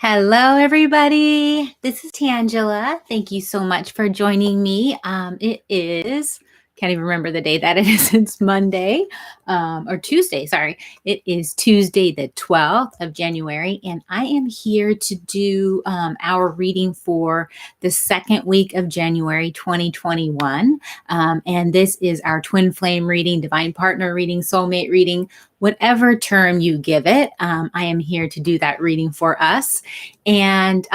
Hello, everybody. This is Tangela. Thank you so much for joining me. Can't even remember the day that it is. It's Monday or Tuesday. Sorry. It is Tuesday, the 12th of January, and I am here to do our reading for the second week of January 2021. And this is our twin flame reading, divine partner reading, soulmate reading, whatever term you give it. I am here to do that reading for us. And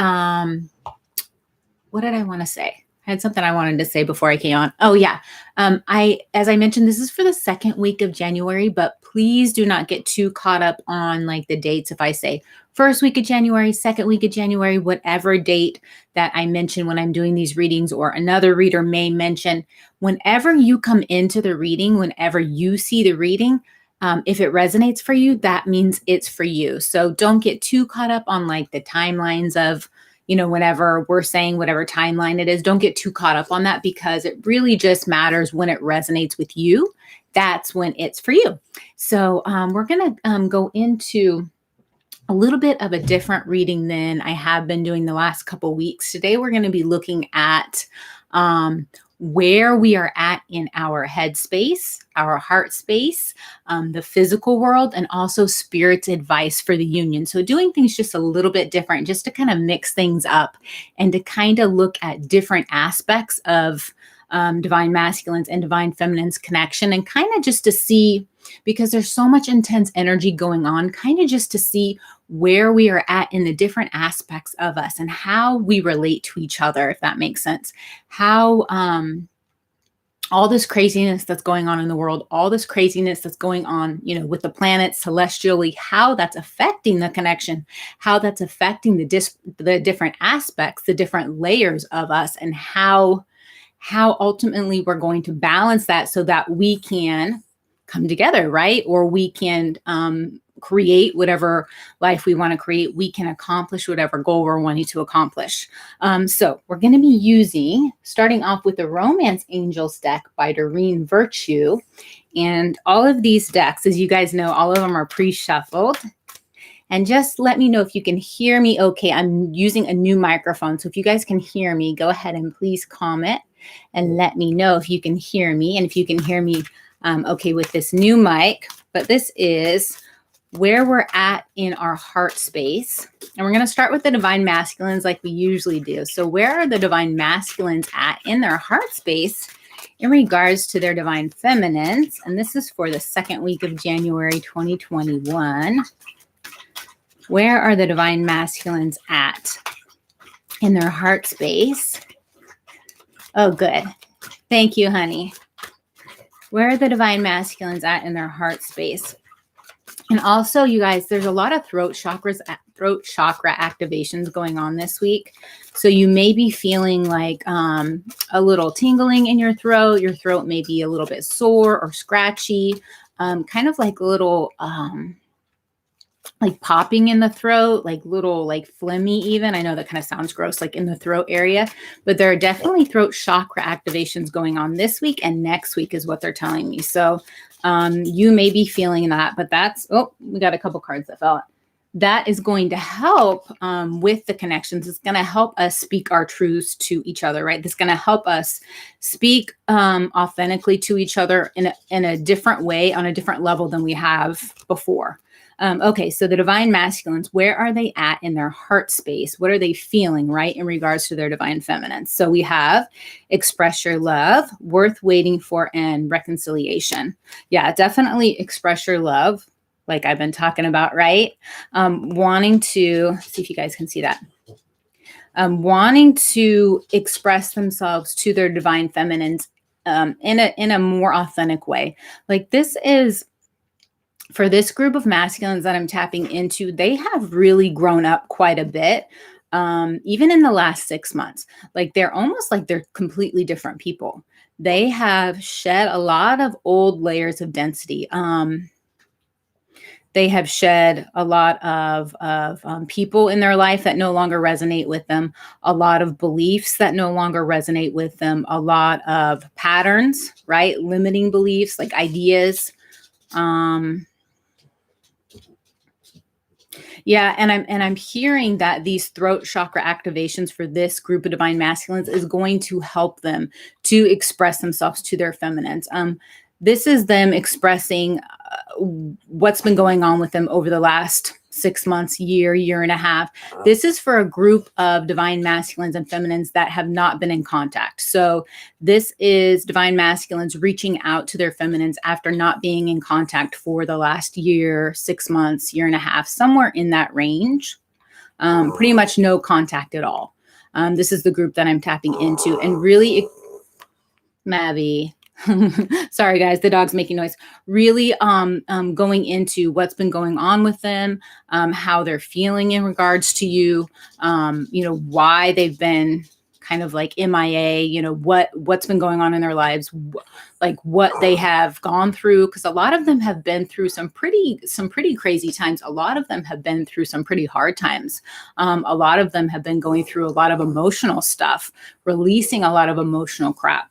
what did I want to say? I had something I wanted to say before I came on. Oh yeah. As I mentioned, this is for the second week of January, but please do not get too caught up on like the dates. If I say first week of January, second week of January, whatever date that I mention when I'm doing these readings, or another reader may mention, whenever you come into the reading, whenever you see the reading, if it resonates for you, that means it's for you. So don't get too caught up on like the timelines of, whenever we're saying whatever timeline it is, don't get too caught up on that, because it really just matters when it resonates with you. That's when it's for you. So we're going to go into a little bit of a different reading than I have been doing the last couple weeks. Today, we're going to be looking at where we are at in our head space, our heart space, the physical world, and also spirit's advice for the union. So doing things just a little bit different, just to kind of mix things up and to kind of look at different aspects of divine masculines and divine feminines connection, and kind of just to see, because there's so much intense energy going on, kind of just to see where we are at in the different aspects of us and how we relate to each other, if that makes sense. How all this craziness that's going on in the world, all this craziness that's going on, with the planets celestially, how that's affecting the connection, how that's affecting the different aspects, the different layers of us, and how ultimately we're going to balance that so that we can come together, right? Or we can create whatever life we want to create. We can accomplish whatever goal we're wanting to accomplish. So we're going to be starting off with the Romance Angels deck by Doreen Virtue. And all of these decks, as you guys know, all of them are pre-shuffled. And just let me know if you can hear me okay. I'm using a new microphone. So if you guys can hear me, go ahead and please comment and let me know if you can hear me. And if you can hear me okay with this new mic. But this is where we're at in our heart space. And we're going to start with the divine masculines like we usually do. So where are the divine masculines at in their heart space in regards to their divine feminines? And this is for the second week of January 2021. Where are the divine masculines at in their heart space? Oh, good. Thank you, honey. Where are the divine masculines at in their heart space? And also, you guys, there's a lot of throat chakra activations going on this week. So you may be feeling like a little tingling in your throat. Your throat may be a little bit sore or scratchy, kind of like a little like popping in the throat, like little like phlegmy even. I know that kind of sounds gross, like in the throat area, but there are definitely throat chakra activations going on this week and next week is what they're telling me. So you may be feeling that, but we got a couple cards that fell out. That is going to help with the connections. It's going to help us speak our truths to each other, right? It's going to help us speak authentically to each other in a different way, on a different level than we have before. Okay, so the divine masculines, where are they at in their heart space? What are they feeling, right, in regards to their divine feminines? So we have express your love, worth waiting for, and reconciliation. Yeah, definitely express your love, like I've been talking about, right? Wanting to, see if you guys can see that. Wanting to express themselves to their divine feminines in a more authentic way. Like this is, for this group of masculines that I'm tapping into, they have really grown up quite a bit, even in the last 6 months. Like they're almost like they're completely different people. They have shed a lot of old layers of density. They have shed a lot of people in their life that no longer resonate with them, a lot of beliefs that no longer resonate with them, a lot of patterns, right? Limiting beliefs, like ideas. Yeah, and I'm hearing that these throat chakra activations for this group of divine masculines is going to help them to express themselves to their feminines. This is them expressing what's been going on with them over the last 6 months, year and a half. This is for a group of divine masculines and feminines that have not been in contact. So this is divine masculines reaching out to their feminines after not being in contact for the last year, 6 months, year and a half, somewhere in that range. Pretty much no contact at all. This is the group that I'm tapping into, and really, Mavi. Sorry guys, the dog's making noise. Really going into what's been going on with them, how they're feeling in regards to you, why they've been kind of like MIA, what's been going on in their lives, like what they have gone through, because a lot of them have been through some pretty crazy times. A lot of them have been through some pretty hard times. A lot of them have been going through a lot of emotional stuff, releasing a lot of emotional crap.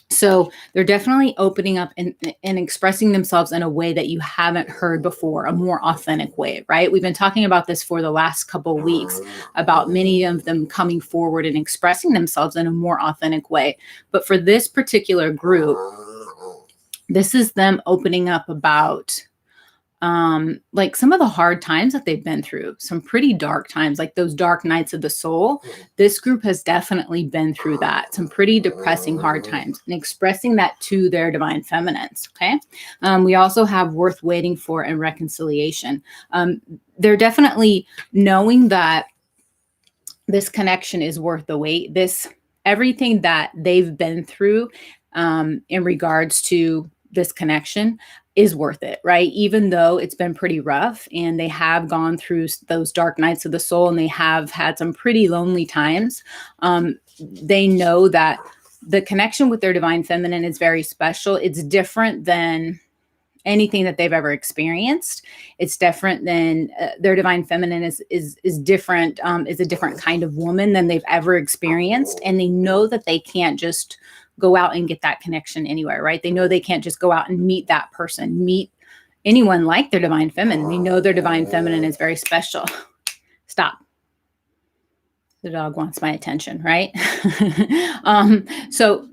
So they're definitely opening up and expressing themselves in a way that you haven't heard before, a more authentic way, right? We've been talking about this for the last couple of weeks, about many of them coming forward and expressing themselves in a more authentic way. But for this particular group, this is them opening up about like some of the hard times that they've been through, some pretty dark times, like those dark nights of the soul. This group has definitely been through that, some pretty depressing hard times, and expressing that to their divine feminines. Okay. We also have worth waiting for and reconciliation. They're definitely knowing that this connection is worth the wait. Everything that they've been through in regards to this connection is worth it, right? Even though it's been pretty rough and they have gone through those dark nights of the soul and they have had some pretty lonely times, they know that the connection with their divine feminine is very special. It's different than anything that they've ever experienced. It's different than their divine feminine is different, is a different kind of woman than they've ever experienced. And they know that they can't just go out and get that connection anywhere, right? They know they can't just go out and meet that person, meet anyone like their divine feminine. They know their divine feminine is very special. Stop. The dog wants my attention, right? So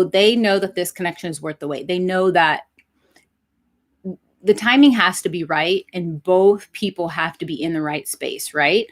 they know that this connection is worth the wait. They know that the timing has to be right, and both people have to be in the right space, right?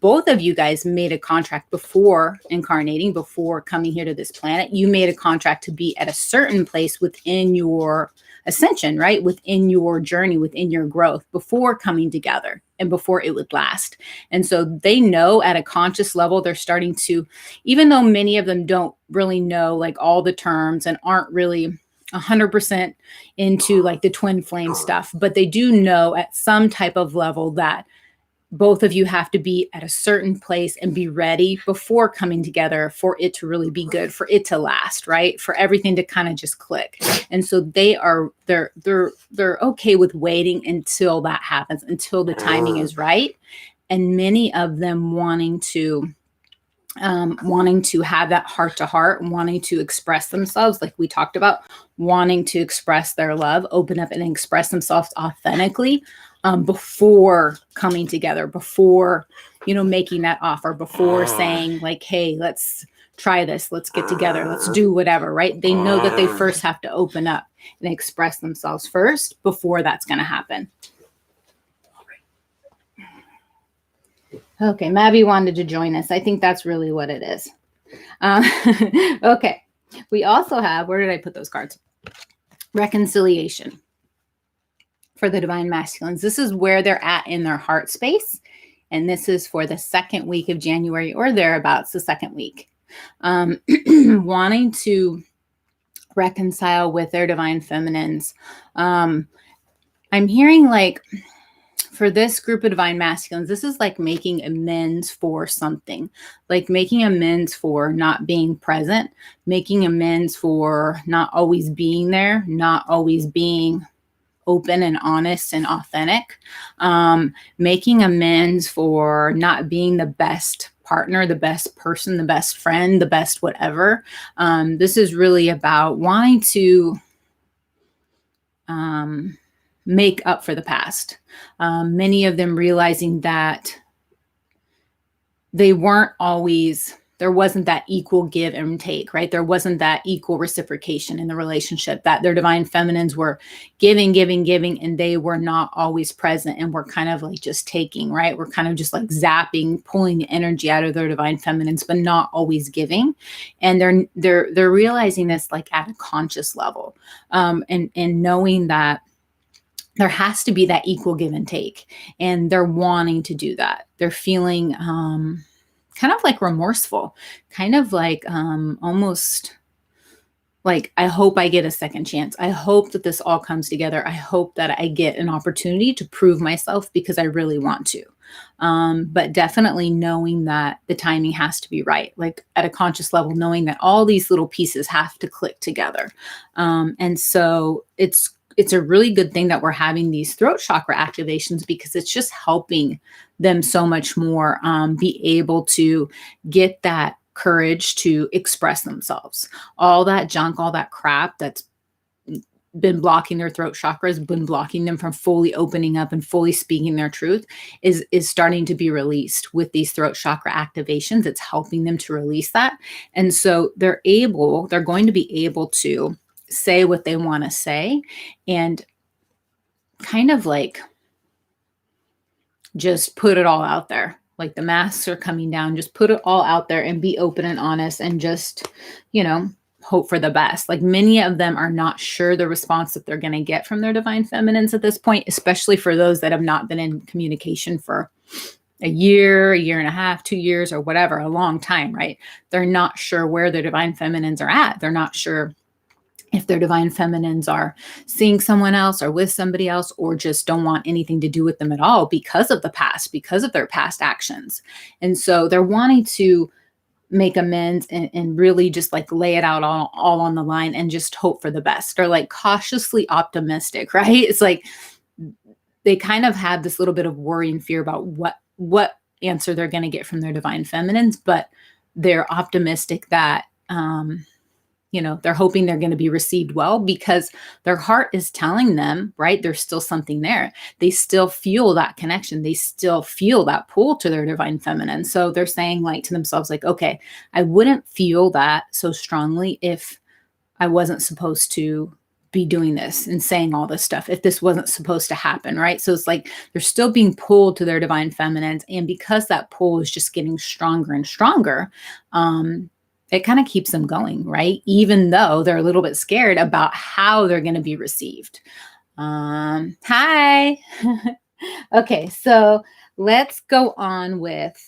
Both of you guys made a contract before incarnating, before coming here to this planet. You made a contract to be at a certain place within your ascension, right? Within your journey, within your growth, before coming together and before it would last. And so they know at a conscious level, they're starting to, even though many of them don't really know like all the terms and aren't really 100% into like the twin flame stuff, but they do know at some type of level that both of you have to be at a certain place and be ready before coming together for it to really be good, for it to last, right? For everything to kind of just click. And so they're okay with waiting until that happens, until the timing is right. And many of them wanting to have that heart to heart, wanting to express themselves, like we talked about, wanting to express their love, open up and express themselves authentically before coming together, before, making that offer, before saying like, hey, let's try this, let's get together, let's do whatever, right? They know that they first have to open up and express themselves first before that's going to happen. Okay, Mavi wanted to join us. I think that's really what it is. Okay, we also have, where did I put those cards? Reconciliation for the divine masculines. This is where they're at in their heart space. And this is for the second week of January, or thereabouts, the second week. Wanting to reconcile with their divine feminines. I'm hearing like, for this group of divine masculines, this is like making amends for something, like making amends for not being present, making amends for not always being there, not always being open and honest and authentic, making amends for not being the best partner, the best person, the best friend, the best whatever. This is really about wanting to make up for the past. Many of them realizing that they weren't always, there wasn't that equal give and take, right? There wasn't that equal reciprocation in the relationship, that their divine feminines were giving, and they were not always present and were kind of like just taking, right? We're kind of just like zapping, pulling the energy out of their divine feminines, but not always giving. And they're realizing this like at a conscious level, and knowing that there has to be that equal give and take, and they're wanting to do that. They're feeling kind of like remorseful, kind of like almost like, I hope I get a second chance. I hope that this all comes together. I hope that I get an opportunity to prove myself because I really want to. But definitely knowing that the timing has to be right, like at a conscious level, knowing that all these little pieces have to click together. And so it's a really good thing that we're having these throat chakra activations, because it's just helping them so much more be able to get that courage to express themselves. All that junk, all that crap that's been blocking their throat chakras, been blocking them from fully opening up and fully speaking their truth, is starting to be released with these throat chakra activations. It's helping them to release that. And so they're going to be able to say what they want to say, and kind of like just put it all out there. Like the masks are coming down, just put it all out there and be open and honest, and just, hope for the best. Like many of them are not sure the response that they're going to get from their divine feminines at this point, especially for those that have not been in communication for a year and a half, 2 years, or whatever, a long time, right? They're not sure where their divine feminines are at. They're not sure if their divine feminines are seeing someone else or with somebody else, or just don't want anything to do with them at all because of the past, because of their past actions. And so they're wanting to make amends and really just like lay it out all on the line and just hope for the best. They're like cautiously optimistic, right? It's like they kind of have this little bit of worry and fear about what answer they're going to get from their divine feminines, but they're optimistic that they're hoping they're going to be received well, because their heart is telling them, right, there's still something there. They still feel that connection. They still feel that pull to their divine feminine. So they're saying like to themselves, like, okay, I wouldn't feel that so strongly if I wasn't supposed to be doing this and saying all this stuff, if this wasn't supposed to happen, right? So it's like they're still being pulled to their divine feminines. And because that pull is just getting stronger and stronger, it kind of keeps them going, right? Even though they're a little bit scared about how they're going to be received. Hi. Okay, so let's go on with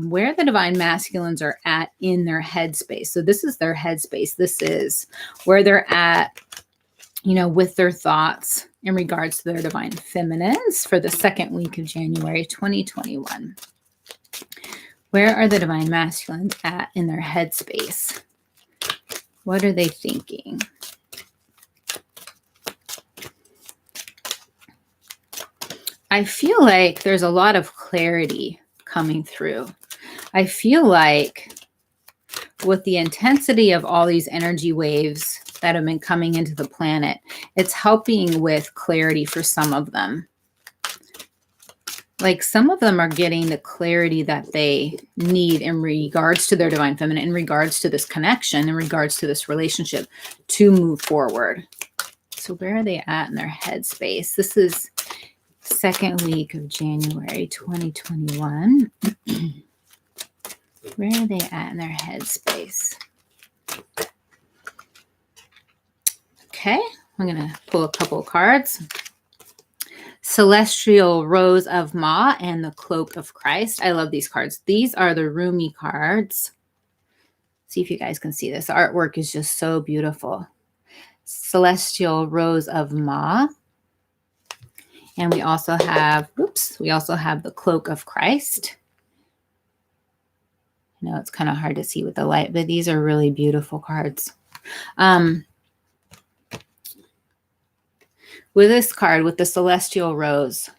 where the divine masculines are at in their headspace. So this is their headspace. This is where they're at, with their thoughts in regards to their divine feminines for the second week of January 2021. Where are the divine masculines at in their headspace? What are they thinking? I feel like there's a lot of clarity coming through. I feel like with the intensity of all these energy waves that have been coming into the planet, it's helping with clarity for some of them. Like some of them are getting the clarity that they need in regards to their divine feminine, in regards to this connection, in regards to this relationship to move forward. So where are they at in their headspace? This is second week of January 2021. Where are they at in their headspace? Okay, I'm going to pull a couple of cards. Celestial Rose of Ma and the Cloak of Christ. I love these cards. These are the Rumi cards. See if you guys can see this. The artwork is just so beautiful. Celestial Rose of Ma. And we also have the Cloak of Christ. I know it's kind of hard to see with the light, but these are really beautiful cards. With this card, with the Celestial Rose,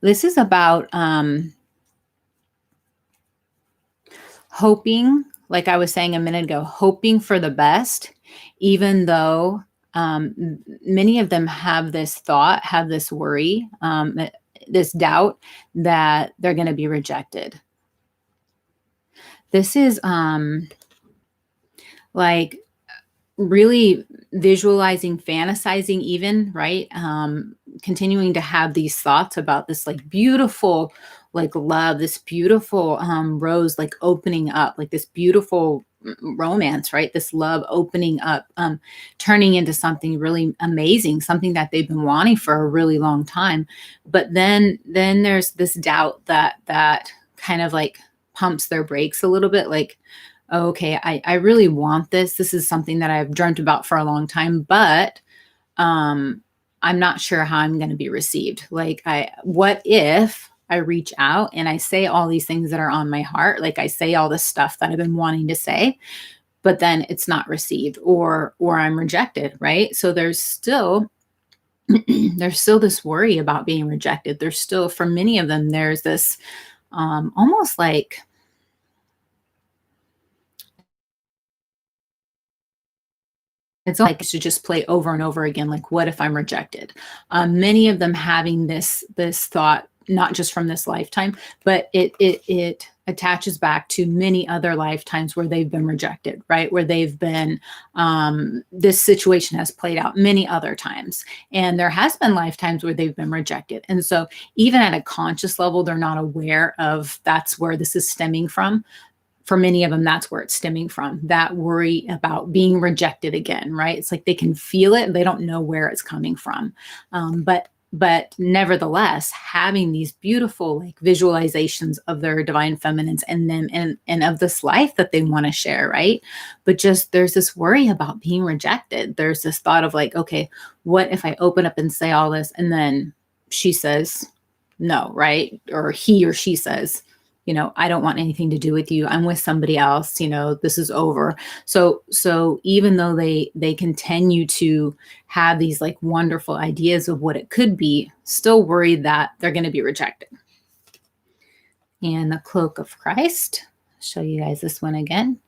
this is about hoping, like I was saying a minute ago, hoping for the best, even though many of them have this thought, have this worry, this doubt that they're going to be rejected. This is like really visualizing, fantasizing even, right? Continuing to have these thoughts about this like beautiful, like love, this beautiful rose, like opening up, like this beautiful romance, right? This love opening up, turning into something really amazing, something that they've been wanting for a really long time. But then there's this doubt that kind of like pumps their brakes a little bit, like, okay, I really want this. This is something that I've dreamt about for a long time, but I'm not sure how I'm going to be received. Like, what if I reach out and I say all these things that are on my heart? Like, I say all this stuff that I've been wanting to say, but then it's not received, or I'm rejected, right? So there's still there's still this worry about being rejected. There's still, for many of them, there's this almost like, it's like to just play over and over again, like, what if I'm rejected? Many of them having this thought, not just from this lifetime, but it attaches back to many other lifetimes where they've been rejected, right? Where they've been, this situation has played out many other times. And there has been lifetimes where they've been rejected. And so even at a conscious level, they're not aware of that's where this is stemming from. For many of them, that's where it's stemming from, that worry about being rejected again, right? It's like they can feel it, they don't know where it's coming from. But nevertheless, having these beautiful like visualizations of their divine feminines and them, and of this life that they want to share, right? But just there's this worry about being rejected. There's this thought of like, okay, what if I open up and say all this and then she says no, right? Or he or she says, I don't want anything to do with you. I'm with somebody else. This is over. So even though they continue to have these like wonderful ideas of what it could be, still worried that they're going to be rejected. And the Cloak of Christ. I'll show you guys this one again.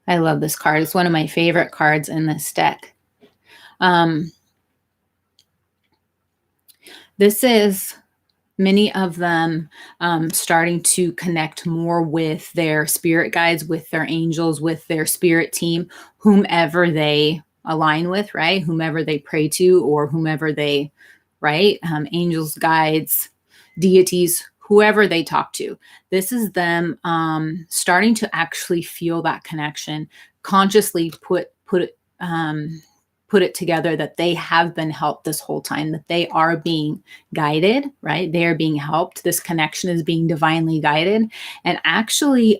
I love this card. It's one of my favorite cards in this deck. This is many of them starting to connect more with their spirit guides, with their angels, with their spirit team, whomever they align with, right? Whomever they pray to, or whomever they, right? Angels, guides, deities, whoever they talk to. This is them starting to actually feel that connection, consciously put it together that they have been helped this whole time, that they are being guided, right? They are being helped. This connection is being divinely guided, and actually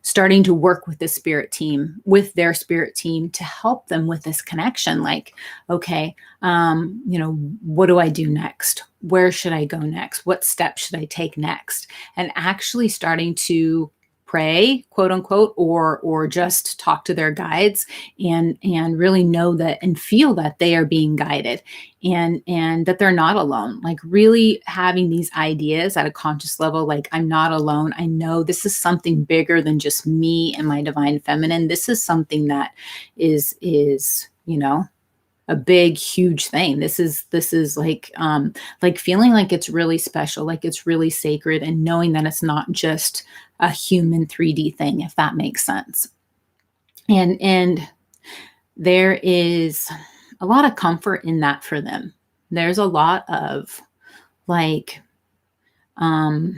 starting to work with the spirit team, with their spirit team, to help them with this connection. Like, okay, what do I do next? Where should I go next? What steps should I take next? And actually starting to pray, quote unquote, or just talk to their guides and really know that and feel that they are being guided, and that they're not alone. Like really having these ideas at a conscious level, like, I'm not alone. I know this is something bigger than just me and my divine feminine. This is something that is a big, huge thing. This is like feeling like it's really special, like it's really sacred, and knowing that it's not just a human 3D thing, if that makes sense. And there is a lot of comfort in that for them. There's a lot of like, I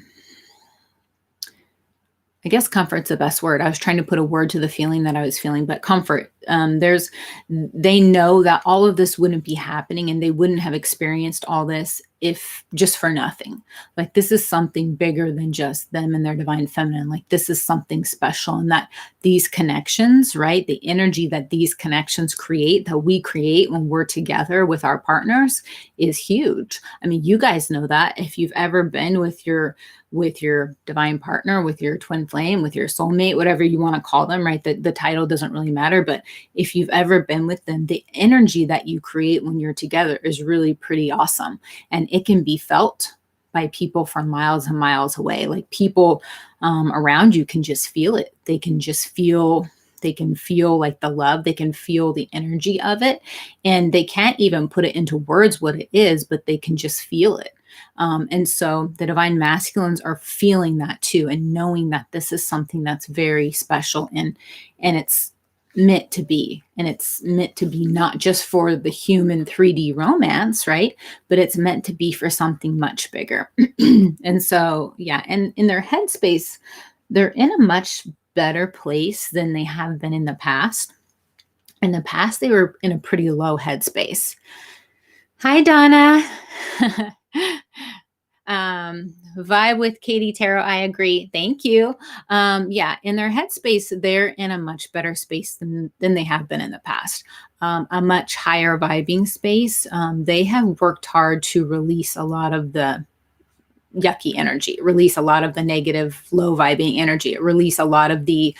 guess comfort's the best word. I was trying to put a word to the feeling that I was feeling, but comfort. They know that all of this wouldn't be happening, and they wouldn't have experienced all this if just for nothing. Like, this is something bigger than just them and their divine feminine. Like, this is something special, and that these connections, right? The energy that these connections create, that we create when we're together with our partners, is huge. I mean, you guys know that if you've ever been with your divine partner, with your twin flame, with your soulmate, whatever you want to call them, right? The title doesn't really matter, but if you've ever been with them, the energy that you create when you're together is really pretty awesome. And it can be felt by people from miles and miles away. Like, people around you can just feel it. They can just feel They can feel like the love, they can feel the energy of it, and they can't even put it into words what it is, but they can just feel it. And so the divine masculines are feeling that too, and knowing that this is something that's very special, and it's meant to be. And it's meant to be not just for the human 3D romance, right? But it's meant to be for something much bigger. And so, yeah, and in their headspace, they're in a much better place than they have been in the past. In the past, they were in a pretty low headspace. Hi, Donna. Vibe with Katie Tarot. I agree. Thank you. Yeah, in their headspace, they're in a much better space than they have been in the past. A much higher vibing space. They have worked hard to release a lot of the yucky energy, release a lot of the negative, low vibing energy, release a lot of the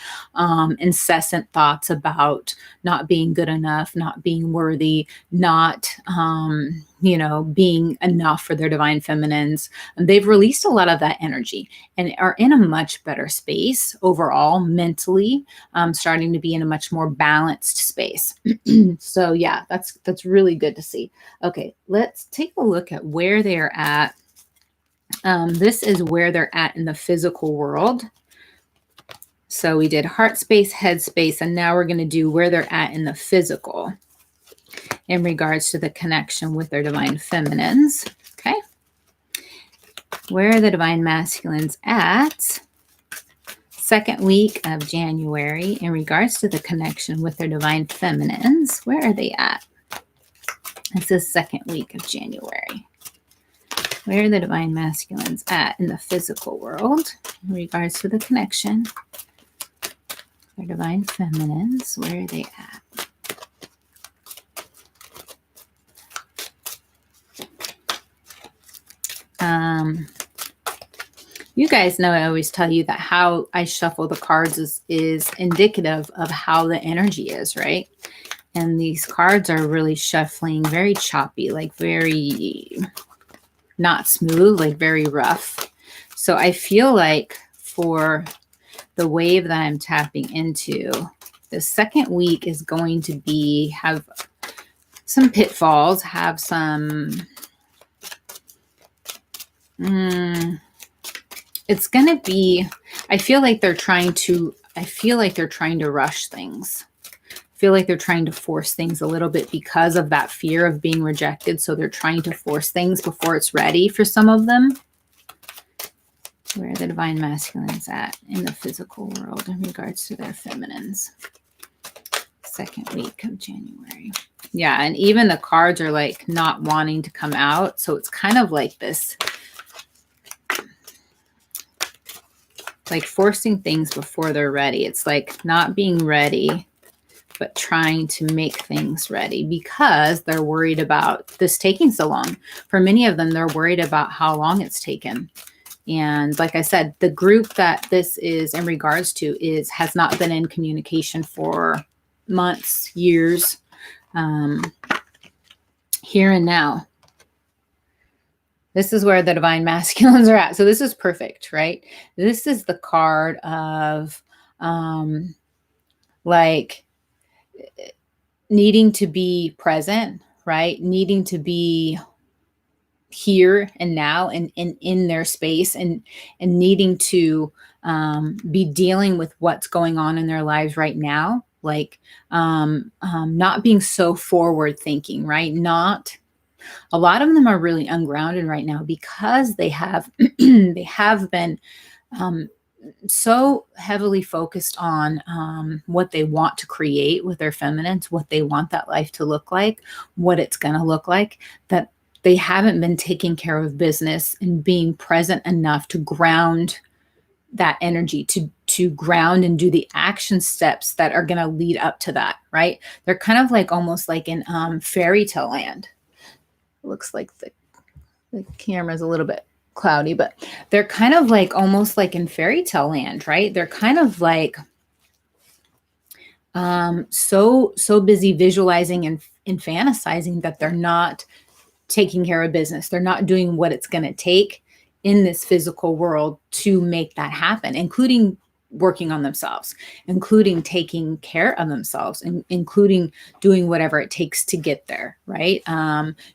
incessant thoughts about not being good enough, not being worthy, not, being enough for their divine feminines. And they've released a lot of that energy and are in a much better space overall, mentally, starting to be in a much more balanced space. So yeah, that's really good to see. Okay, let's take a look at where they're at. This is where they're at in the physical world. So we did heart space, head space, and now we're going to do where they're at in the physical in regards to the connection with their divine feminines. Okay. Where are the divine masculines at? Second week of January in regards to the connection with their divine feminines. Where are they at? This is second week of January. Where are the divine masculines at in the physical world in regards to the connection? Their divine feminines, where are they at? You guys know I always tell you that how I shuffle the cards is indicative of how the energy is, right? And these cards are really shuffling very choppy, like very not smooth, like very rough. So I feel like for the wave that I'm tapping into, the second week is going to have some pitfalls, have some, it's going to be, I feel like they're trying to rush things. Feel like they're trying to force things a little bit because of that fear of being rejected. So they're trying to force things before it's ready for some of them. Where are the divine masculines at in the physical world in regards to their feminines? Second week of January. Yeah, and even the cards are like not wanting to come out. So it's kind of like this, like forcing things before they're ready. It's like not being ready, but trying to make things ready because they're worried about this taking so long. For many of them, they're worried about how long it's taken. And like I said, the group that this is in regards to has not been in communication for months, years, here and now. This is where the divine masculines are at. So this is perfect, right? This is the card of like needing to be present, right? Needing to be here and now and in their space and needing to be dealing with what's going on in their lives right now. Like not being so forward thinking, right? A lot of them are really ungrounded right now because they have they have been so heavily focused on what they want to create with their feminines, what they want that life to look like, what it's going to look like, that they haven't been taking care of business and being present enough to ground that energy, to ground and do the action steps that are going to lead up to that, right? They're kind of like almost like in fairy tale land. It looks like the camera's a little bit cloudy, but they're kind of like almost like in fairy tale land, right? They're kind of like so busy visualizing and fantasizing that they're not taking care of business. They're not doing what it's going to take in this physical world to make that happen, including working on themselves, including taking care of themselves, and including doing whatever it takes to get there, right?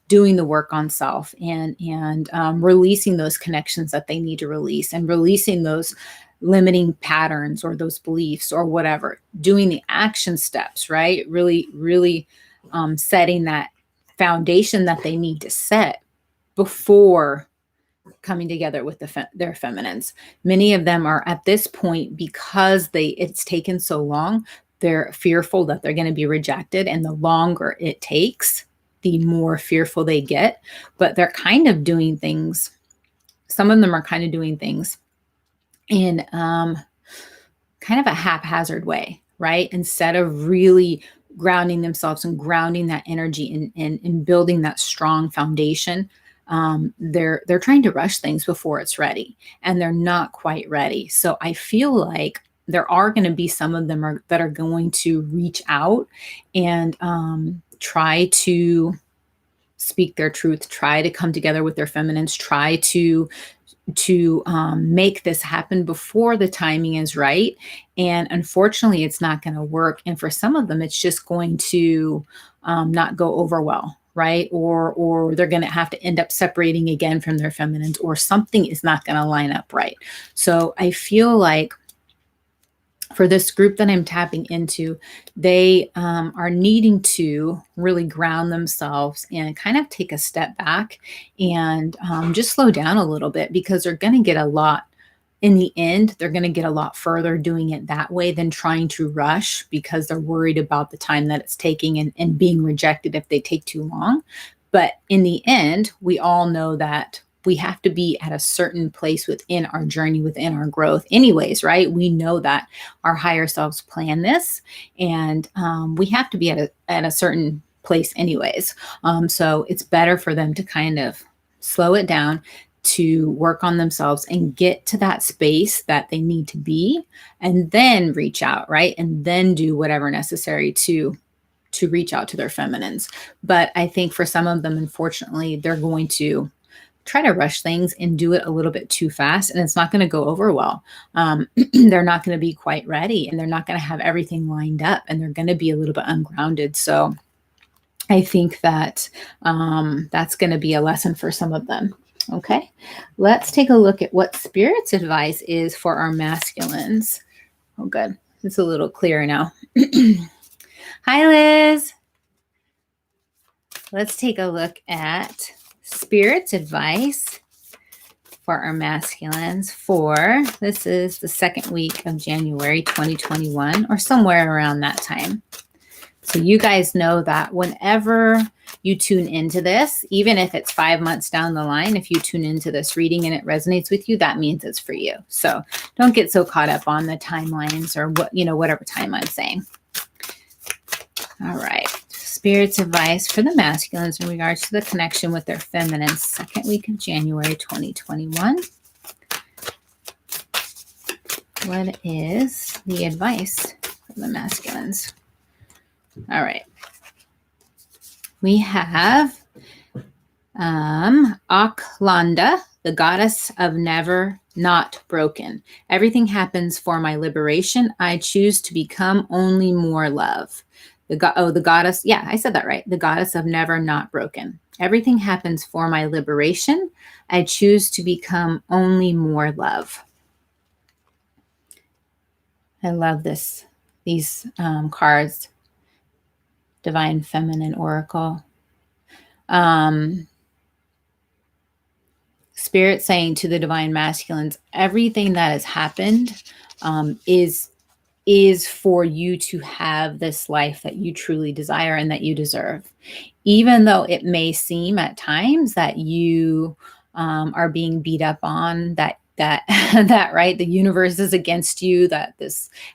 Doing the work on self, and releasing those connections that they need to release, and releasing those limiting patterns or those beliefs or whatever. Doing the action steps, right? Really setting that foundation that they need to set before coming together with their feminines. Many of them are at this point, because it's taken so long, they're fearful that they're going to be rejected, and the longer it takes, the more fearful they get. But they're kind of doing things, some of them are kind of doing things in kind of a haphazard way, right? Instead of really grounding themselves and grounding that energy and building that strong foundation. They're trying to rush things before it's ready, and they're not quite ready. So I feel like there are going to be some of them that are going to reach out and try to speak their truth, try to come together with their feminines, try to make this happen before the timing is right. And unfortunately, it's not going to work. And for some of them, it's just going to not go over well, right? Or they're going to have to end up separating again from their feminines, or something is not going to line up right. So I feel like for this group that I'm tapping into, they are needing to really ground themselves and kind of take a step back and just slow down a little bit, because they're going to get a lot. In the end, they're going to get a lot further doing it that way than trying to rush, because they're worried about the time that it's taking and being rejected if they take too long. But in the end, we all know that we have to be at a certain place within our journey, within our growth anyways, right? We know that our higher selves plan this, and we have to be at a certain place anyways. So it's better for them to kind of slow it down, to work on themselves and get to that space that they need to be, and then reach out, right? And then do whatever necessary to reach out to their feminines. But I think for some of them, unfortunately, they're going to try to rush things and do it a little bit too fast, and it's not going to go over well. They're not going to be quite ready, and they're not going to have everything lined up, and they're going to be a little bit ungrounded. So I think that that's going to be a lesson for some of them. Okay, let's take a look at what Spirit's advice is for our masculines. Oh, good. It's a little clearer now. Hi, Liz. Let's take a look at Spirit's advice for our masculines this is the second week of January 2021, or somewhere around that time. So you guys know that whenever you tune into this, even if it's 5 months down the line, if you tune into this reading and it resonates with you, that means it's for you. So don't get so caught up on the timelines or whatever time I'm saying. All right. Spirit's advice for the masculines in regards to the connection with their feminines, second week of January 2021. What is the advice for the masculines? All right. We have Aklanda, the goddess of never not broken. Everything happens for my liberation. I choose to become only more love. The goddess. Yeah, I said that right. The goddess of never not broken. Everything happens for my liberation. I choose to become only more love. I love these cards. Divine Feminine Oracle. Spirit saying to the Divine Masculines, everything that has happened is for you to have this life that you truly desire and that you deserve. Even though it may seem at times that you are being beat up on, that right, the universe is against you, that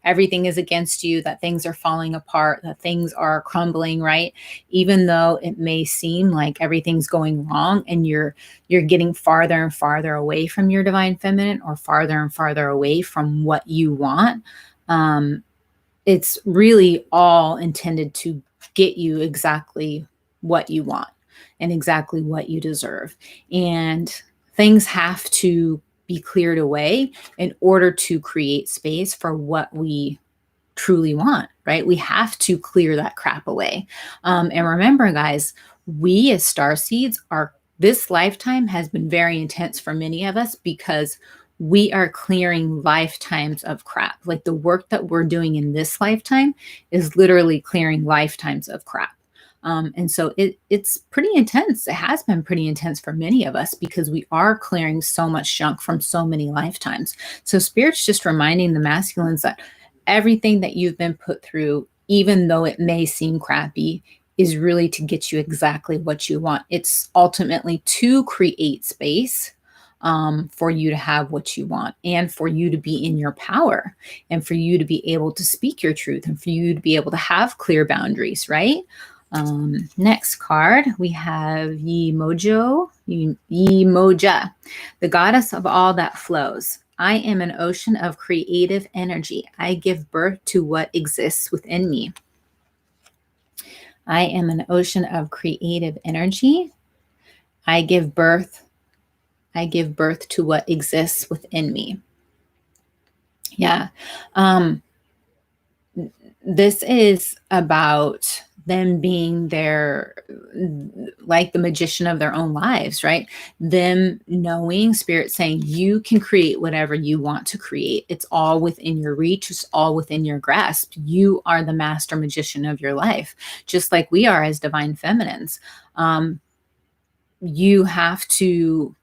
everything is against you, that things are falling apart, that things are crumbling, right? Even though it may seem like everything's going wrong and you're getting farther and farther away from your divine feminine, or farther and farther away from what you want, it's really all intended to get you exactly what you want and exactly what you deserve. And things have to be cleared away in order to create space for what we truly want, right? We have to clear that crap away. And remember, guys, we as star seeds are, this lifetime has been very intense for many of us because we are clearing lifetimes of crap. Like the work that we're doing in this lifetime is literally clearing lifetimes of crap. And so it's pretty intense. It has been pretty intense for many of us because we are clearing so much junk from so many lifetimes. So Spirit's just reminding the masculines that everything that you've been put through, even though it may seem crappy, is really to get you exactly what you want. It's ultimately to create space for you to have what you want and for you to be in your power and for you to be able to speak your truth and for you to be able to have clear boundaries, right? Next card, we have Yemoja, the goddess of all that flows. I am an ocean of creative energy. I give birth to what exists within me. I am an ocean of creative energy. I give birth to what exists within me. Yeah. This is about them being their, like the magician of their own lives, right? Them knowing, Spirit saying, you can create whatever you want to create. It's all within your reach. It's all within your grasp. You are the master magician of your life, just like we are as divine feminines. You have to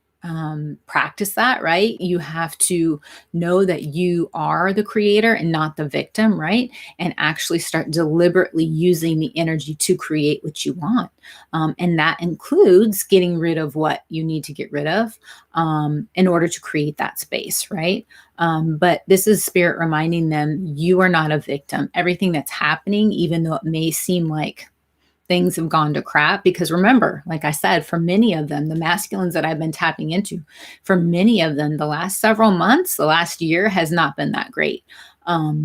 practice that, right? You have to know that you are the creator and not the victim, right? And actually start deliberately using the energy to create what you want. And that includes getting rid of what you need to get rid of in order to create that space, right? But this is Spirit reminding them, you are not a victim. Everything that's happening, even though it may seem like things have gone to crap, because remember, like I said, for many of them, the masculines that I've been tapping into, for many of them, the last several months, the last year has not been that great.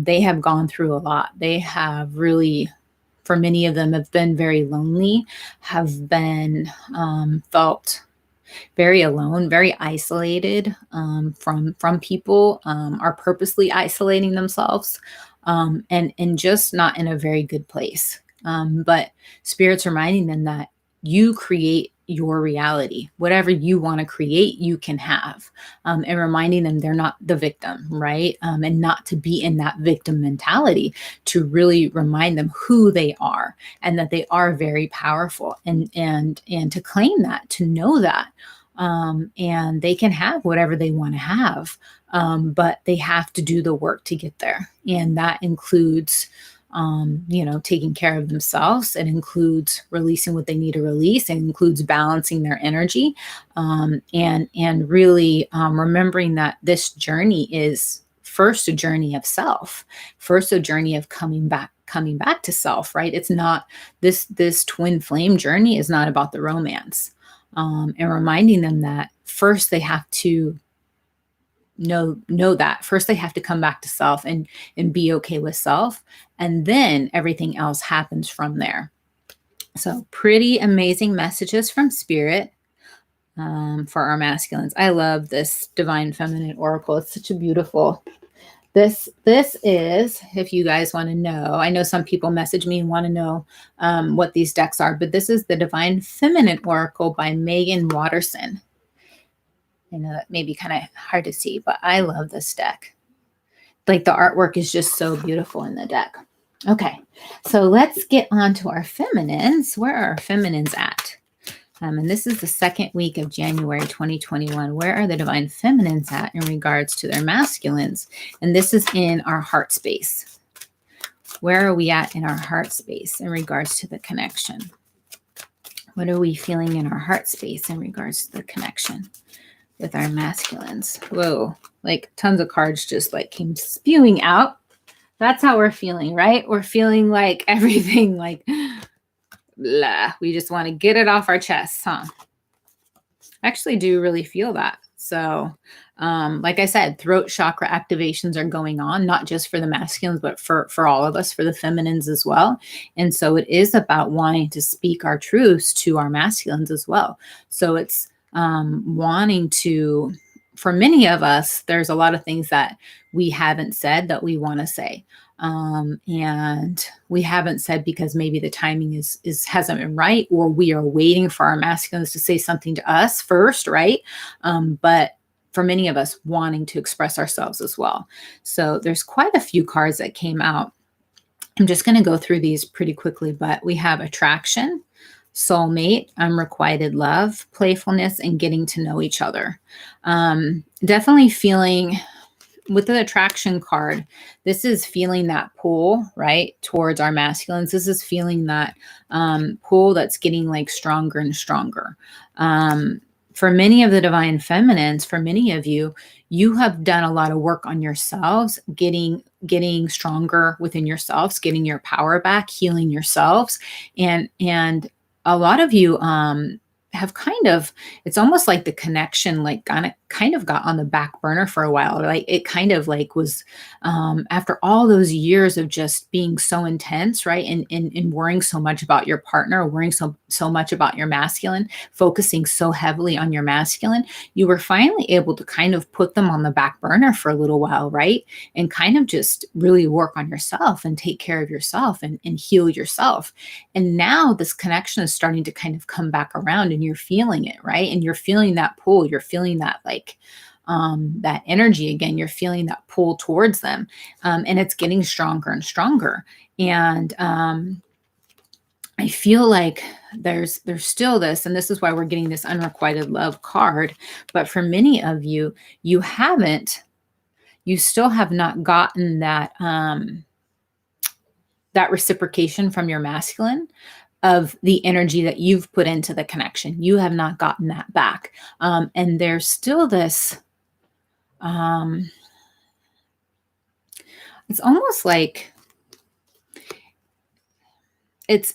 They have gone through a lot. They have really, for many of them, have been very lonely, have been felt very alone, very isolated from people, are purposely isolating themselves, and just not in a very good place. But Spirit's reminding them that you create your reality. Whatever you want to create, you can have. And reminding them they're not the victim, right? And not to be in that victim mentality, to really remind them who they are and that they are very powerful, and to claim that, to know that. And they can have whatever they want to have, but they have to do the work to get there. And that includes taking care of themselves. It includes releasing what they need to release. It includes balancing their energy, and really remembering that this journey is first a journey of self, first a journey of coming back to self, right? It's not this twin flame journey is not about the romance, and reminding them that first they have to know that first they have to come back to self and be okay with self, and then everything else happens from there. So pretty amazing messages from Spirit for our masculines. I love this Divine Feminine Oracle. It's such a beautiful, this is, if you guys want to know, I know some people message me and want to know what these decks are, but this is the Divine Feminine Oracle by Megan Watterson. I know that may be kind of hard to see, but I love this deck. Like the artwork is just so beautiful in the deck. Okay, so let's get on to our feminines. Where are our feminines at? And this is the second week of January 2021. Where are the divine feminines at in regards to their masculines? And this is in our heart space. Where are we at in our heart space in regards to the connection? What are we feeling in our heart space in regards to the connection with our masculines? Whoa, like tons of cards just like came spewing out. That's how we're feeling, right? We're feeling like everything like blah. We just want to get it off our chests, huh? I actually do really feel that. So like I said, throat chakra activations are going on, not just for the masculines, but for all of us, for the feminines as well. And so it is about wanting to speak our truths to our masculines as well. So it's wanting to for many of us, there's a lot of things that we haven't said that we want to say. And we haven't said because maybe the timing is hasn't been right, or we are waiting for our masculines to say something to us first, right? But for many of us, wanting to express ourselves as well. So there's quite a few cards that came out. I'm just going to go through these pretty quickly, but we have attraction, soulmate, unrequited love, playfulness, and getting to know each other. Definitely feeling with the attraction card, this is feeling that pull, right, towards our masculines. This is feeling that pull that's getting like stronger and stronger. For many of the divine feminines, for many of you, you have done a lot of work on yourselves, getting stronger within yourselves, getting your power back, healing yourselves. And a lot of you have kind of, it's almost like the connection like kind of got on the back burner for a while. Like it kind of like was after all those years of just being so intense, right? And worrying so much about your partner, worrying so much about your masculine, focusing so heavily on your masculine, you were finally able to kind of put them on the back burner for a little while, right? And kind of just really work on yourself and take care of yourself and heal yourself. And now this connection is starting to kind of come back around, and you're feeling it, right? And you're feeling that pull, you're feeling that like that energy again, you're feeling that pull towards them. And it's getting stronger and stronger. And I feel like there's still this, and this is why we're getting this unrequited love card. But for many of you, you still have not gotten that that reciprocation from your masculine of the energy that you've put into the connection. You have not gotten that back. And there's still this, it's almost like it's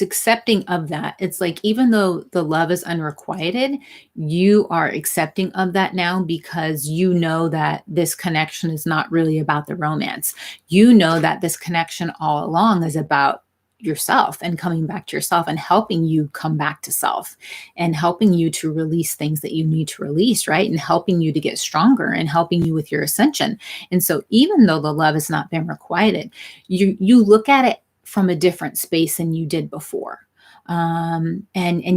accepting of that. It's like, even though the love is unrequited, you are accepting of that now, because you know that this connection is not really about the romance. You know that this connection all along is about yourself and coming back to yourself and helping you come back to self and helping you to release things that you need to release, right? And helping you to get stronger and helping you with your ascension. And so even though the love has not been requited, you look at it from a different space than you did before. And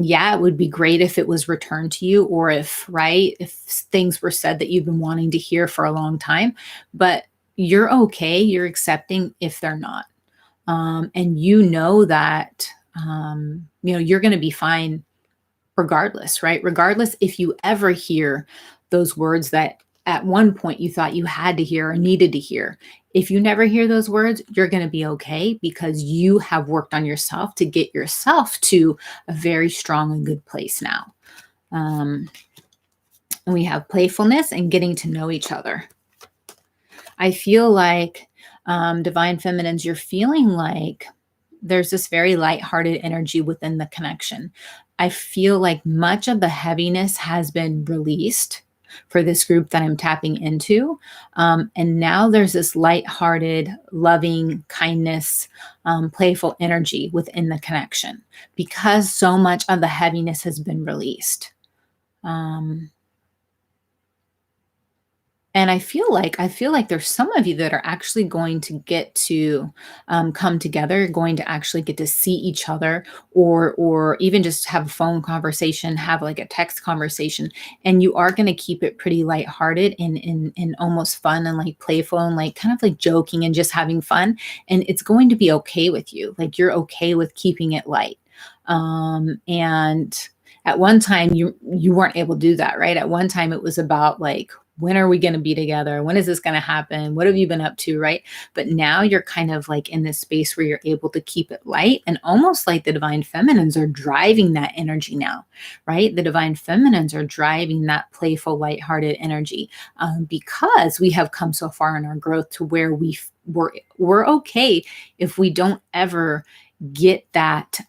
yeah, it would be great if it was returned to you, or if things were said that you've been wanting to hear for a long time, but you're okay. You're accepting if they're not. And you know that, you're going to be fine regardless, right? Regardless if you ever hear those words that at one point you thought you had to hear or needed to hear. If you never hear those words, you're going to be okay, because you have worked on yourself to get yourself to a very strong and good place now. And we have playfulness and getting to know each other. I feel like divine feminines, you're feeling like there's this very lighthearted energy within the connection. I feel like much of the heaviness has been released for this group that I'm tapping into. And now there's this lighthearted, loving, kindness, playful energy within the connection, because so much of the heaviness has been released. And I feel like there's some of you that are actually going to get to come together, going to actually get to see each other, or even just have a phone conversation, have like a text conversation, and you are going to keep it pretty lighthearted and almost fun and like playful and like kind of like joking and just having fun. And it's going to be okay with you. Like you're okay with keeping it light. And at one time you weren't able to do that, right? At one time it was about like, when are we going to be together? When is this going to happen? What have you been up to, right? But now you're kind of like in this space where you're able to keep it light, and almost like the divine feminines are driving that energy now, right? The divine feminines are driving that playful, lighthearted energy, because we have come so far in our growth to where we're okay if we don't ever get that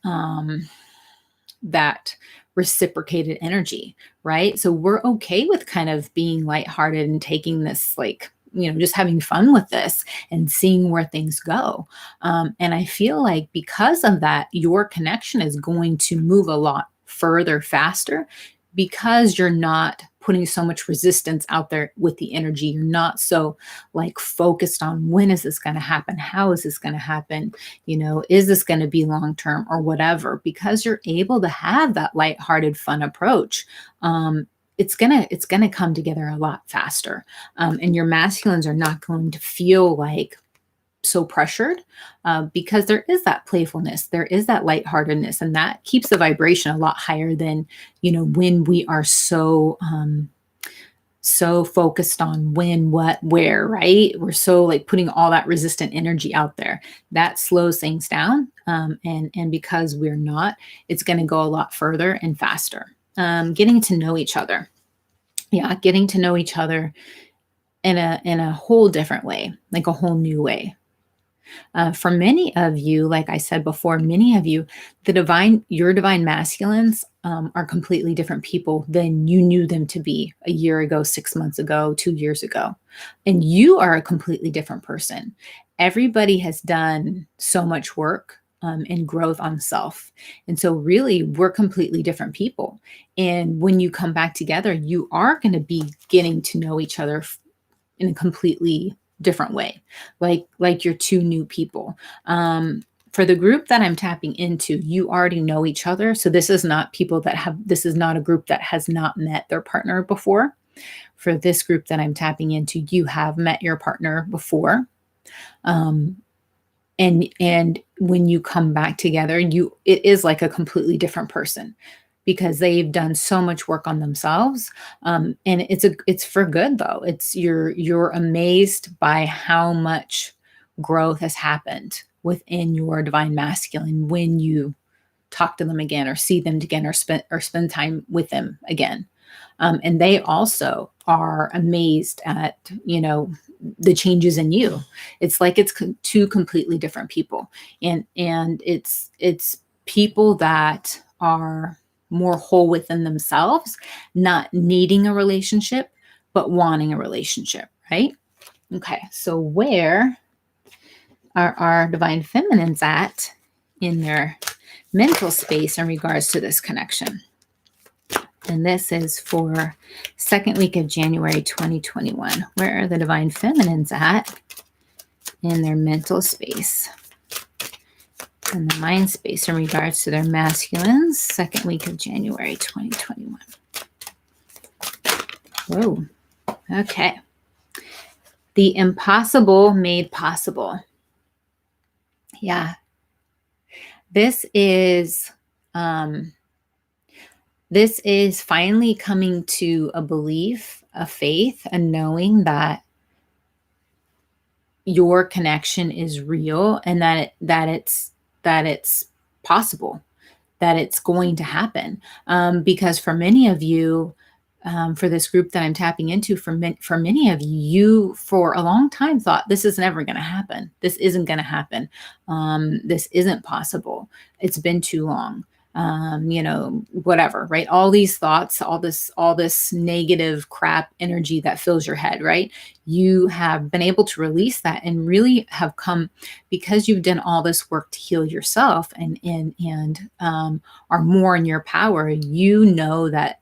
that reciprocated energy, right? So we're okay with kind of being lighthearted and taking this like, just having fun with this and seeing where things go. And I feel like because of that, your connection is going to move a lot further, faster, because you're not putting so much resistance out there with the energy. You're not so like focused on when is this going to happen? How is this going to happen? Is this going to be long term or whatever? Because you're able to have that lighthearted, fun approach. It's gonna come together a lot faster. And your masculines are not going to feel like so pressured, because there is that playfulness, there is that lightheartedness, and that keeps the vibration a lot higher than when we are so focused on when, what, where, right? We're so like putting all that resistant energy out there. That slows things down, and because we're not, it's going to go a lot further and faster. Getting to know each other, yeah, getting to know each other in a whole different way, like a whole new way. For many of you, like I said before, many of you, your divine masculines are completely different people than you knew them to be a year ago, 6 months ago, 2 years ago. And you are a completely different person. Everybody has done so much work and growth on self. And so, really, we're completely different people. And when you come back together, you are going to be getting to know each other in a completely different way, like you're two new people. For the group that I'm tapping into, you already know each other. So this is not this is not a group that has not met their partner before. For this group that I'm tapping into, you have met your partner before. And when you come back together, it is like a completely different person, because they've done so much work on themselves. And it's for good, though. You're amazed by how much growth has happened within your divine masculine when you talk to them again, or see them again, or spend time with them again. And they also are amazed at the changes in you. It's like it's two completely different people, and it's people that are more whole within themselves, not needing a relationship, but wanting a relationship, right? Okay, so where are our divine feminines at in their mental space in regards to this connection? And this is for second week of January 2021. Where are the divine feminines at in their mental space and the mind space in regards to their masculines, second week of January 2021? Whoa. Okay. The impossible made possible. Yeah. This is finally coming to a belief, a faith, a knowing that your connection is real, and that it's possible, that it's going to happen. Because for many of you, for this group that I'm tapping into, for many of you, for a long time thought this is never going to happen. This isn't going to happen. This isn't possible. It's been too long. Whatever, right? All these thoughts, all this negative crap energy that fills your head, right? You have been able to release that, and really have come, because you've done all this work to heal yourself, and are more in your power. You know that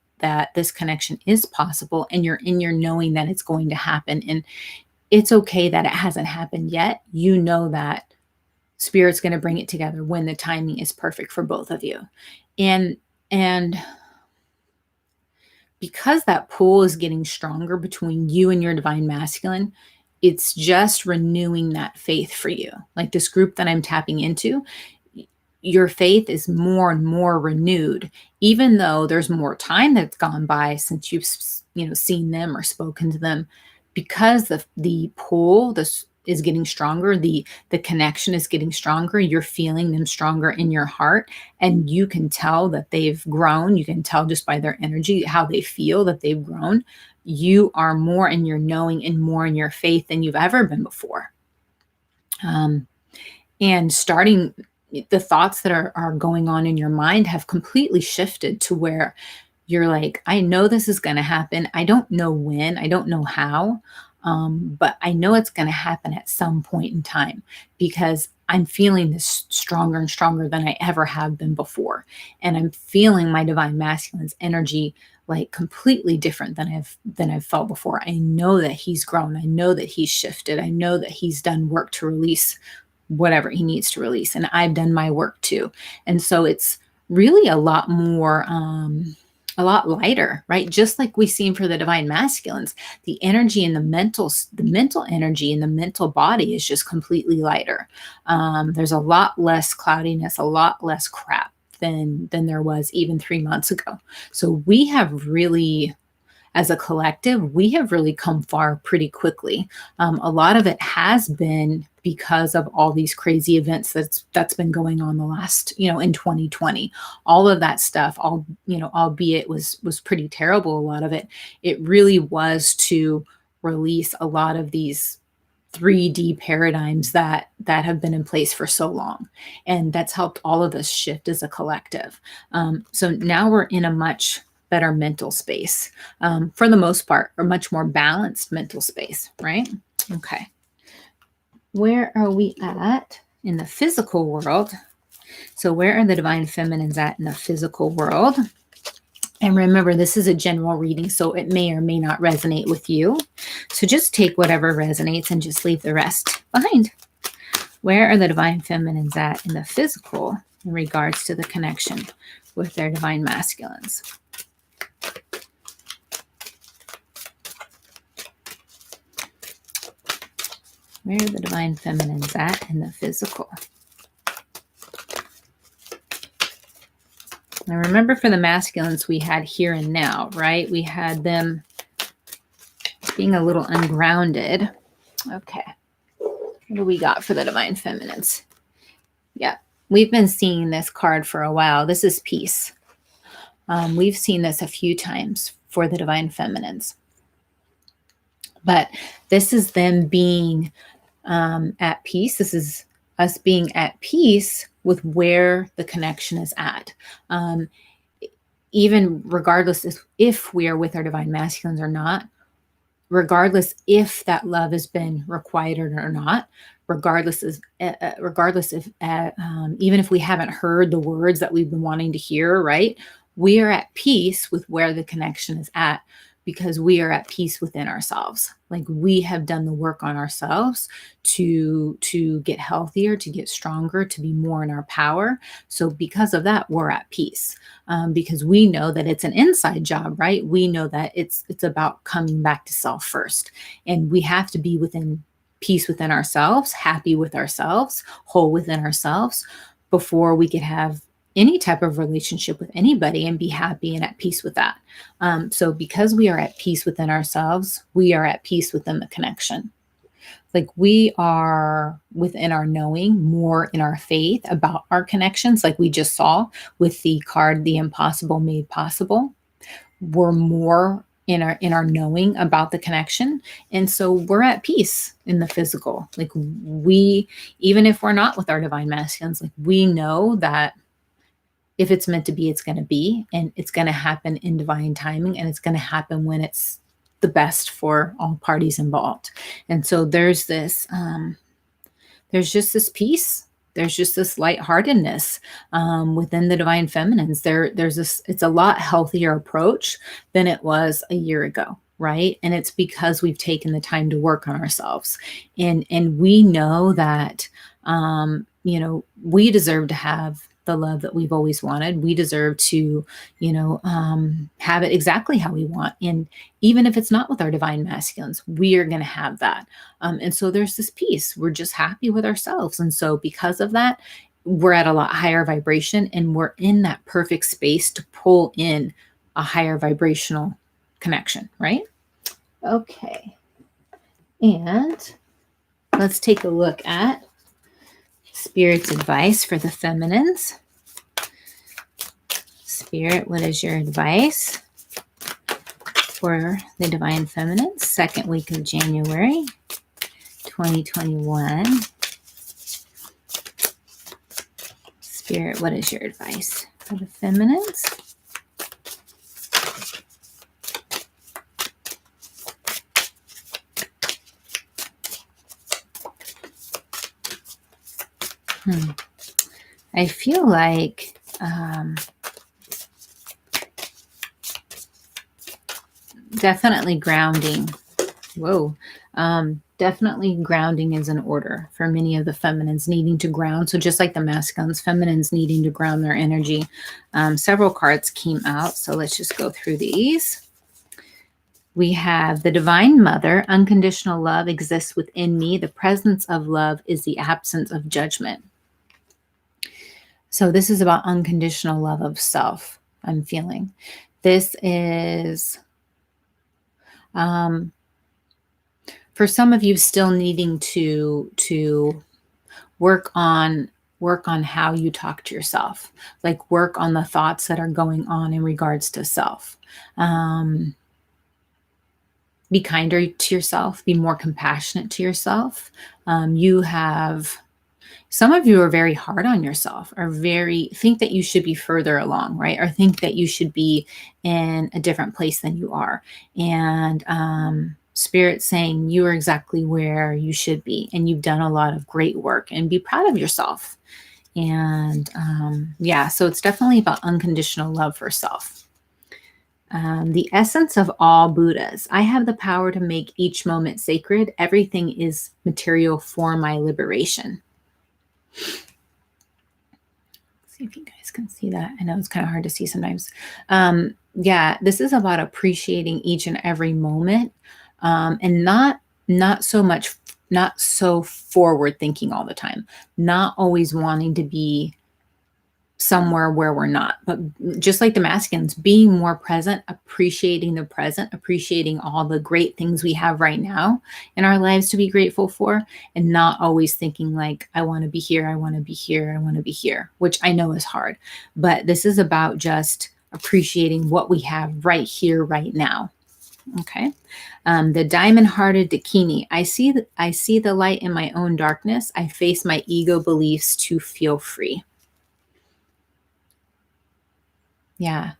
this connection is possible, and you're in your knowing that it's going to happen. And it's okay that it hasn't happened yet. You know that Spirit's going to bring it together when the timing is perfect for both of you. And because that pull is getting stronger between you and your divine masculine, it's just renewing that faith for you. Like this group that I'm tapping into, your faith is more and more renewed, even though there's more time that's gone by since you've seen them or spoken to them, because the pull is getting stronger, the connection is getting stronger. You're feeling them stronger in your heart, and you can tell that they've grown. You can tell just by their energy how they feel that they've grown. You are more in your knowing and more in your faith than you've ever been before. And the thoughts that are going on in your mind have completely shifted to where you're like, I know this is going to happen. I don't know when, I don't know how, but I know it's going to happen at some point in time because I'm feeling this stronger and stronger than I ever have been before. And I'm feeling my divine masculine's energy like completely different than I've felt before. I know that he's grown. I know that he's shifted. I know that he's done work to release whatever he needs to release. And I've done my work too. And so it's really a lot more, a lot lighter, right? Just like we seen for the divine masculines, the energy and the mental energy and the mental body is just completely lighter. There's a lot less cloudiness, a lot less crap than there was even 3 months ago. So we have really, as a collective, we have really come far pretty quickly. A lot of it has been because of all these crazy events that's been going on the last, in 2020. All of that stuff, albeit was pretty terrible. A lot of it, it really was to release a lot of these 3D paradigms that have been in place for so long, and that's helped all of us shift as a collective. So now we're in a much better mental space, for the most part, or much more balanced mental space, right? Okay. Where are we at in the physical world? So where are the divine feminines at in the physical world? And remember, this is a general reading, so it may or may not resonate with you. So just take whatever resonates and just leave the rest behind. Where are the divine feminines at in the physical in regards to the connection with their divine masculines? Where are the divine feminines at in the physical? Now remember, for the masculines, we had here and now, right? We had them being a little ungrounded. Okay. What do we got for the divine feminines? Yeah, we've been seeing this card for a while. This is peace. We've seen this a few times for the divine feminines. But this is them being at peace. This is us being at peace with where the connection is at. Even regardless if we are with our divine masculines or not, regardless if that love has been requited or not, regardless if even if we haven't heard the words that we've been wanting to hear, right? We are at peace with where the connection is at because we are at peace within ourselves. Like, we have done the work on ourselves to get healthier, to get stronger, to be more in our power. So because of that, we're at peace, because we know that it's an inside job, right? We know that it's about coming back to self first, and we have to be within peace within ourselves, happy with ourselves, whole within ourselves, before we could have any type of relationship with anybody and be happy and at peace with that. So because we are at peace within ourselves, we are at peace within the connection. Like, we are within our knowing, more in our faith about our connections, like we just saw with the card, The Impossible Made Possible. We're more in our knowing about the connection. And so we're at peace in the physical. Like, we, even if we're not with our divine masculines, like, we know that if it's meant to be, it's going to be, and it's going to happen in divine timing, and it's going to happen when it's the best for all parties involved. And so there's this, there's just this peace. There's just this lightheartedness within the divine feminines. There's this, it's a lot healthier approach than it was a year ago, right? And it's because we've taken the time to work on ourselves. And we know that, we deserve to have the love that we've always wanted. We deserve to, have it exactly how we want. And even if it's not with our divine masculines, we are going to have that. And so there's this peace. We're just happy with ourselves. And so because of that, we're at a lot higher vibration, and we're in that perfect space to pull in a higher vibrational connection, right? Okay. And let's take a look at Spirit's advice for the feminines. Spirit, what is your advice for the divine feminines, second week of January 2021? Spirit, what is your advice for the feminines? I feel like definitely grounding. Whoa. Definitely grounding is in order for many of the feminines needing to ground. So just like the masculines, feminines needing to ground their energy. Several cards came out. So let's just go through these. We have the Divine Mother. Unconditional love exists within me. The presence of love is the absence of judgment. So this is about unconditional love of self, I'm feeling. This is, for some of you, still needing to work on how you talk to yourself, like work on the thoughts that are going on in regards to self. Be kinder to yourself, be more compassionate to yourself. Some of you are very hard on yourself, or think that you should be further along, right? Or think that you should be in a different place than you are. And Spirit saying you are exactly where you should be, and you've done a lot of great work, and be proud of yourself. And so it's definitely about unconditional love for self. The essence of all Buddhas. I have the power to make each moment sacred. Everything is material for my liberation. See if you guys can see that. I know it's kind of hard to see sometimes. This is about appreciating each and every moment, and not so forward thinking all the time, not always wanting to be somewhere where we're not, but just like the masculines, being more present, appreciating the present, appreciating all the great things we have right now in our lives to be grateful for, and not always thinking like, I want to be here, I want to be here, I want to be here, which I know is hard. But this is about just appreciating what we have right here, right now. Okay. The diamond-hearted Dakini. I see the light in my own darkness. I face my ego beliefs to feel free. Yeah.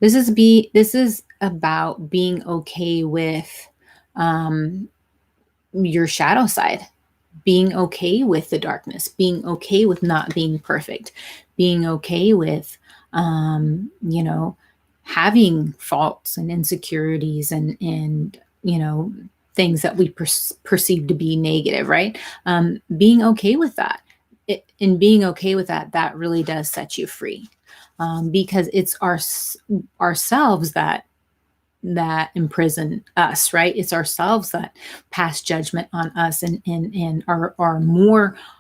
This is about being okay with your shadow side, being okay with the darkness, being okay with not being perfect, being okay with, having faults and insecurities and things that we perceive to be negative, right? Being okay with that. In being okay with that, that really does set you free. Because it's ourselves that imprison us, right? It's ourselves that pass judgment on us and are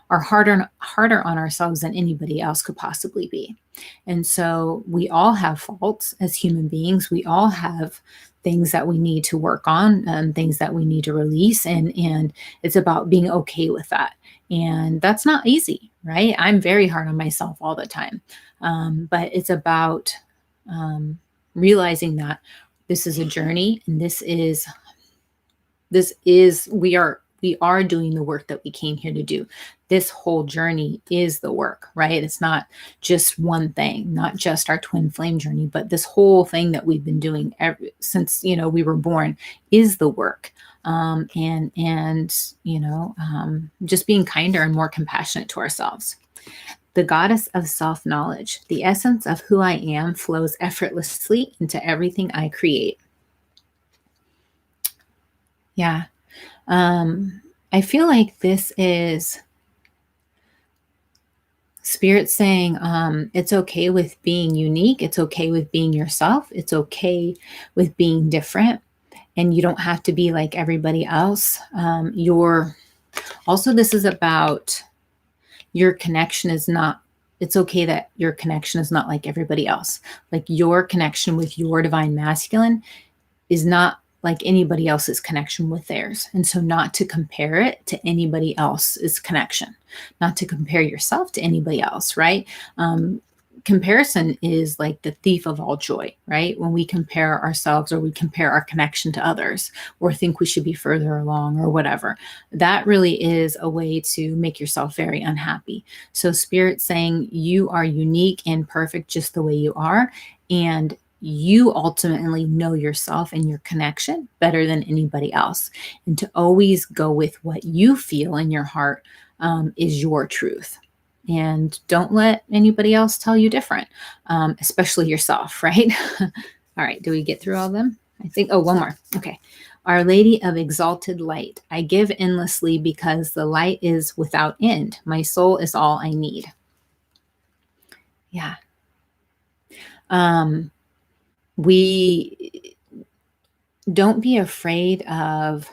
harder on ourselves than anybody else could possibly be. And so we all have faults as human beings. We all have things that we need to work on, things that we need to release, and it's about being okay with that. And that's not easy, right? I'm very hard on myself all the time. But it's about realizing that this is a journey, and we are doing the work that we came here to do. This whole journey is the work, right? It's not just one thing, not just our twin flame journey, but this whole thing that we've been doing since we were born is the work. Just being kinder and more compassionate to ourselves. The goddess of self-knowledge. The essence of who I am flows effortlessly into everything I create. Yeah. I feel like this is Spirit saying it's okay with being unique. It's okay with being yourself. It's okay with being different. And you don't have to be like everybody else. This is about your connection is not, it's okay that your connection is not like everybody else. Like your connection with your divine masculine is not like anybody else's connection with theirs. And so not to compare it to anybody else's connection, not to compare yourself to anybody else, right? Comparison is like the thief of all joy, right? When we compare ourselves or we compare our connection to others or think we should be further along or whatever, that really is a way to make yourself very unhappy. So Spirit saying you are unique and perfect just the way you are. And you ultimately know yourself and your connection better than anybody else. And to always go with what you feel in your heart is your truth. and don't let anybody else tell you different, especially yourself, right? All right, do we get through all of them? I think, oh, one more. Okay. Our Lady of Exalted Light, I give endlessly because the light is without end. My soul is all I need. Yeah. We don't be afraid of,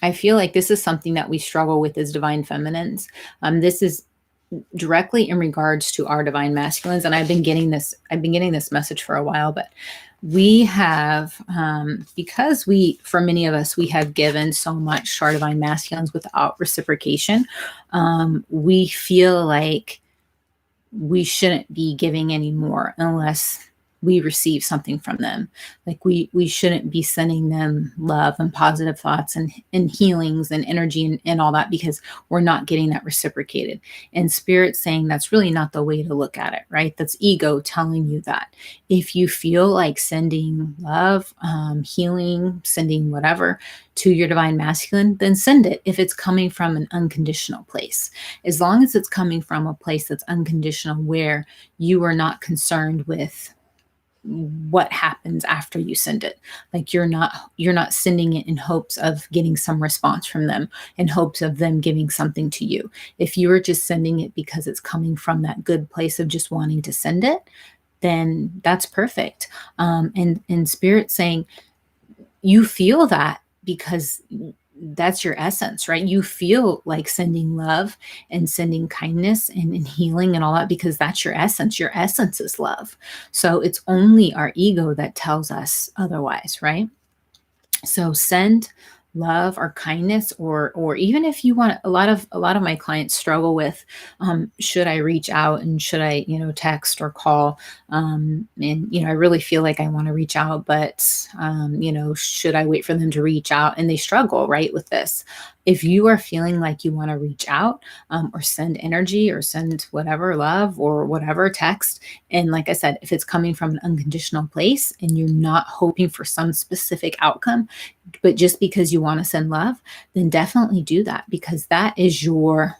I feel like this is something that we struggle with as divine feminines. This is directly in regards to our divine masculines, and I've been getting this message for a while, but we have, because for many of us, we have given so much to our divine masculines without reciprocation. We feel like we shouldn't be giving anymore unless we receive something from them. Like we shouldn't be sending them love and positive thoughts and healings and energy and all that, because we're not getting that reciprocated. And Spirit's saying that's really not the way to look at it, right? That's ego telling you that. If you feel like sending love, healing, sending whatever to your divine masculine, then send it if it's coming from an unconditional place. As long as it's coming from a place that's unconditional, where you are not concerned with what happens after you send it. Like you're not sending it in hopes of getting some response from them, in hopes of them giving something to you. If you are just sending it because it's coming from that good place of just wanting to send it, then that's perfect. And Spirit saying, you feel that because that's your essence, right? You feel like sending love and sending kindness and healing and all that, because that's your essence. Your essence is love. So it's only our ego that tells us otherwise, right? So send love or kindness, or even if you want, a lot of my clients struggle with, should I reach out and should I, text or call, and I really feel like I want to reach out, but should I wait for them to reach out? And they struggle, right, with this. If you are feeling like you want to reach out, or send energy or send whatever love or whatever text, and like I said, if it's coming from an unconditional place and you're not hoping for some specific outcome, but just because you want to send love, then definitely do that, because that is your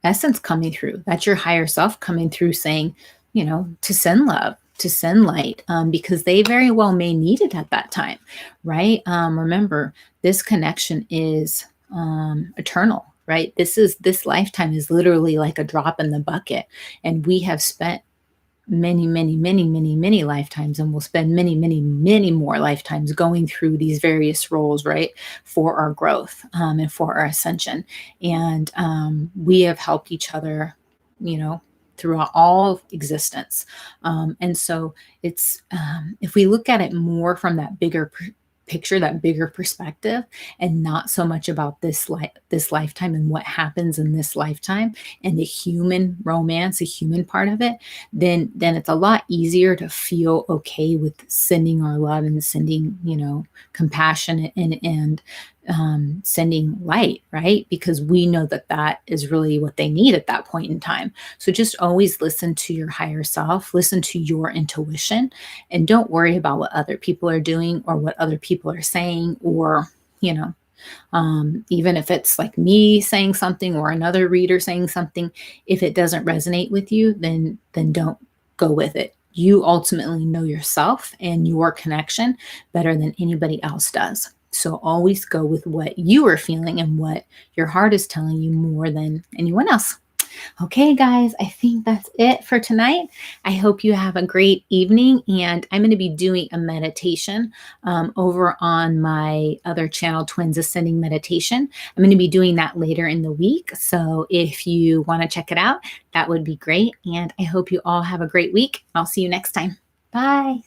essence coming through. That's your higher self coming through saying, to send love, to send light, because they very well may need it at that time, right? Remember, this connection is eternal, right? This lifetime is literally like a drop in the bucket, and we have spent many, many, many, many, many lifetimes, and we'll spend many, many, many more lifetimes going through these various roles, right, for our growth, and for our ascension. And we have helped each other, throughout all of existence. And so it's, if we look at it more from that bigger picture, that bigger perspective, and not so much about this lifetime and what happens in this lifetime and the human romance, the human part of it, then it's a lot easier to feel okay with sending our love and sending, compassion and sending light, right? Because we know that is really what they need at that point in time. So just always listen to your higher self, listen to your intuition, and don't worry about what other people are doing or what other people are saying, or, even if it's like me saying something or another reader saying something, if it doesn't resonate with you, then don't go with it. You ultimately know yourself and your connection better than anybody else does. So always go with what you are feeling and what your heart is telling you more than anyone else. Okay, guys, I think that's it for tonight. I hope you have a great evening, and I'm going to be doing a meditation over on my other channel, Twins Ascending Meditation. I'm going to be doing that later in the week. So if you want to check it out, that would be great. And I hope you all have a great week. I'll see you next time. Bye.